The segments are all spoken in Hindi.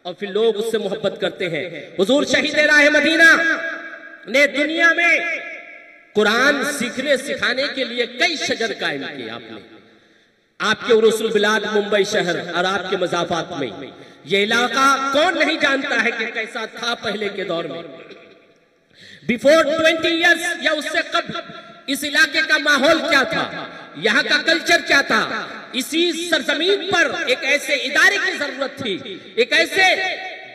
और फिर लोग उससे मोहब्बत करते हैं। हुजूर शहीद राह मदीना ने दुनिया में कुरान सीखने सिखाने के लिए कई शजर कायम किए। आपने आपके उरुसुल बिलाद मुंबई शहर और आपके मज़ाफात में ये इलाका कौन नहीं जानता है कि कैसा था पहले के दौर में। बिफोर 20 इयर्स या उससे कब इस इलाके का माहौल क्या था, यहाँ का कल्चर क्या था। इसी सरजमीन पर एक ऐसे इदारे की जरूरत थी, एक ऐसे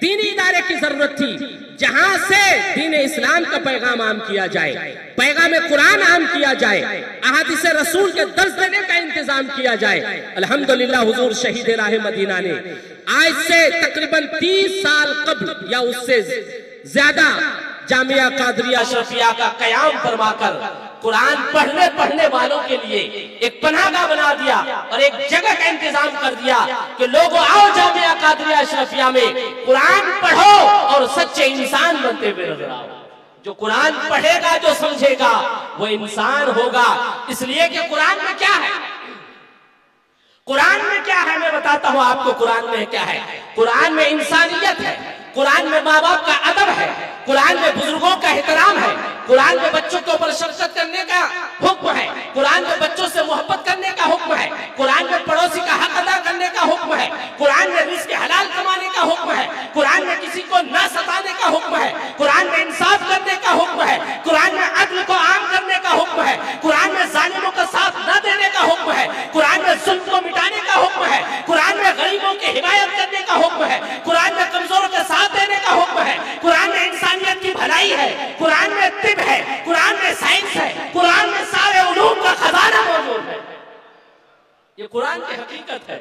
दीनी इदारे की जरूरत थी जहां से दीन इस्लाम का पैगाम आम किया जाए, पैगाम कुरान आम किया जाए, अहादीस रसूल के दर्स देने का इंतजाम किया जाए। अल्हम्दुलिल्लाह हुजूर शहीद राह मदीना ने आज से तकरीबन 30 साल कबल या उससे ज्यादा जामिया कादरिया अशरफिया का कयाम फरमाकर कुरान पढ़ने वालों के लिए एक पनाहगाह बना दिया और एक जगह का इंतजाम कर दिया कि लोगों आओ जामिया कादरिया अशरफिया में कुरान पढ़ो और सच्चे इंसान बनते हुए नजर आओ। जो कुरान पढ़ेगा, जो समझेगा, वो इंसान होगा। इसलिए कि कुरान में क्या है, कुरान में क्या है मैं बताता हूं आपको। कुरान में क्या है? कुरान में इंसानियत है, कुरान में माँ बाप का अदब है, कुरान में बुजुर्गों का एहतराम है, कुरान में बच्चों के ऊपर शफकत करने का हुक्म है, कुरान में बच्चों से मोहब्बत करने का हुक्म है, कुरान में पड़ोसी का हक अदा करने का हुक्म है, कुरान में रिज़्क़ हलाल कमाने का हुक्म है, कुरान में किसी को न सताने का हुक्म है, कुरान में इंसाफ करने का हुक्म है, कुरान में अदल को आम करने का हुक्म है, कुरान में जालिमों का साथ न देने का हुक्म है, कुरान में जुल्म को मिटाने का हुक्म है, कुरान में गरीबों की हिमायत करने का हुक्म है, कुरान में कमजोरों के साथ देने का हुक्म है, कुरान में इंसानियत की भलाई है, कुरान में तिब है, कुरान में साइंस है, कुरान में सारे उलूम का खजाना मौजूद है। ये कुरान की हकीकत है।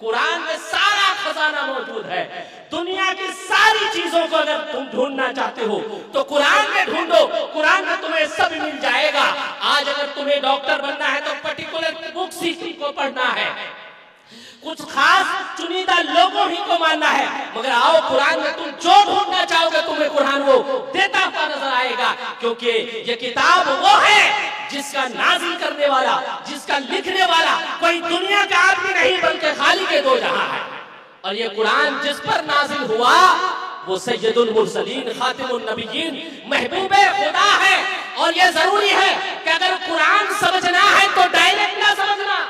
कुरान में सारा खजाना मौजूद है। दुनिया की सारी चीजों को अगर तुम ढूंढना चाहते हो तो कुरान में ढूंढो, कुरान में तुम्हें सब मिल जाएगा। आज अगर तुम्हें डॉक्टर बनना है तो पर्टिकुलर बुक्स ही को पढ़ना है, कुछ खास चुनिंदा लोगों ही को मानना है। मगर आओ कुरान में तुम जो ढूंढना चाहोगे तुम्हें कुरान वो देता हुआ नजर आएगा, क्योंकि ये किताब वो है जिसका नाजिल करने वाला, जिसका लिखने वाला कोई दुनिया का आदमी नहीं बल्कि खालिक के दो जहां है। और ये कुरान जिस पर नाजिल हुआ वो सैयदुल मुरसलीन खातिमुन नबिय्यीन महबूबे खुदा है। और ये जरूरी है कि अगर कुरान समझना है तो डायरेक्ट ना समझना।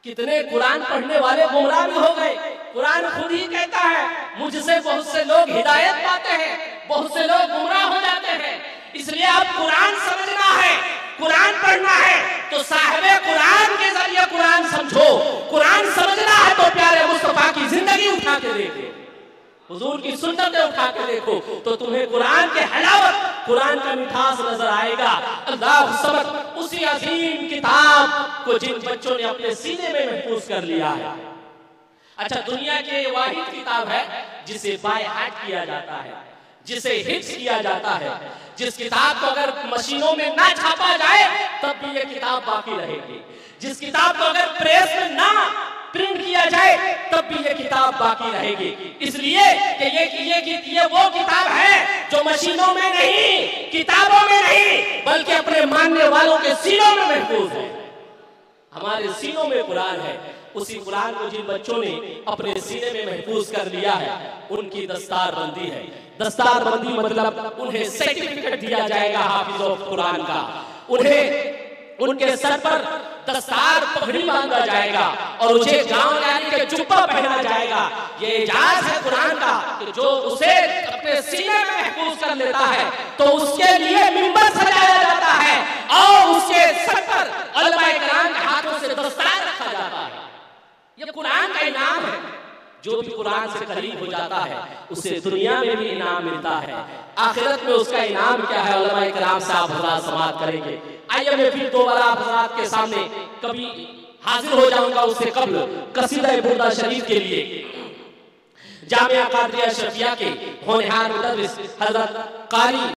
कितने कुरान पढ़ने वाले गुमराह भी हो गए। कुरान खुद ही कहता है मुझसे बहुत से लोग हिदायत पाते हैं, बहुत से लोग गुमराह हो जाते हैं। इसलिए अब कुरान समझना है, कुरान पढ़ना है तो साहिबे कुरान के जरिए कुरान समझो। कुरान समझना है तो प्यारे मुस्तफा की जिंदगी उठा के देखो, हुजूर की सुन्नतें उठा के देखो तो तुम्हें कुरान के हलावत, कुरान का मिठास नजर आएगा। अल्लाह समद उसी अजीम किताब को जिन बच्चों ने अपने सीने में महफूज कर लिया है। अच्छा, दुनिया की वाहिद किताब है जिसे बाय हार्ट किया जाता है, जिसे हिफ्ज किया जाता है, जिस किताब को अगर मशीनों में ना छापा जाए तब भी ये किताब बाकी रहेगी, जिस किताब को अगर प्रेस में ना प्रिंट किया जाए तब भी ये किताब बाकी रहेगी। इसलिए कि ये वो किताब है जो मशीनों में नहीं, किताबों में नहीं, बल्कि अपने मानने वालों के सीनों में महफूज है। हमारे सीनों में कुरान है। उसी कुरान को जिन बच्चों ने अपने सीने में महफूज कर लिया है उनकी दस्तारबंदी है। दस्तारबंदी मतलब उन्हें सर्टिफिकेट दिया जाएगा हाफिज ऑफ कुरान का, उन्हें उनके सर पर दस्तार पगड़ी बांधा जाएगा और उसे गांव जाने के जुब्बा पहना जाएगा। ये इजाज़त है कुरान का कि जो उसे अपने सीने में महफूज कर लेता है तो उसके लिए मिंबर सजाया जाता है और उसके सर पर उलमाए किराम के हाथों से दस्तार रखा जाता है। ये कुरान का इनाम है। जो भी कुरान से करीब हो जाता है उसे दुनिया में भी इनाम मिलता है, आखिरत में उसका इनाम क्या है उलमाए किराम से आप हज़रात समाअत करेंगे। आइए मैं फिर दोबारा आप हज़रात के सामने कभी हाजिर हो जाऊंगा, उससे कब्ल कसीदा बुर्दा शरीफ के लिए जामिया कादरिया अशरफिया के होनहार मुदर्रिस हज़रत कारी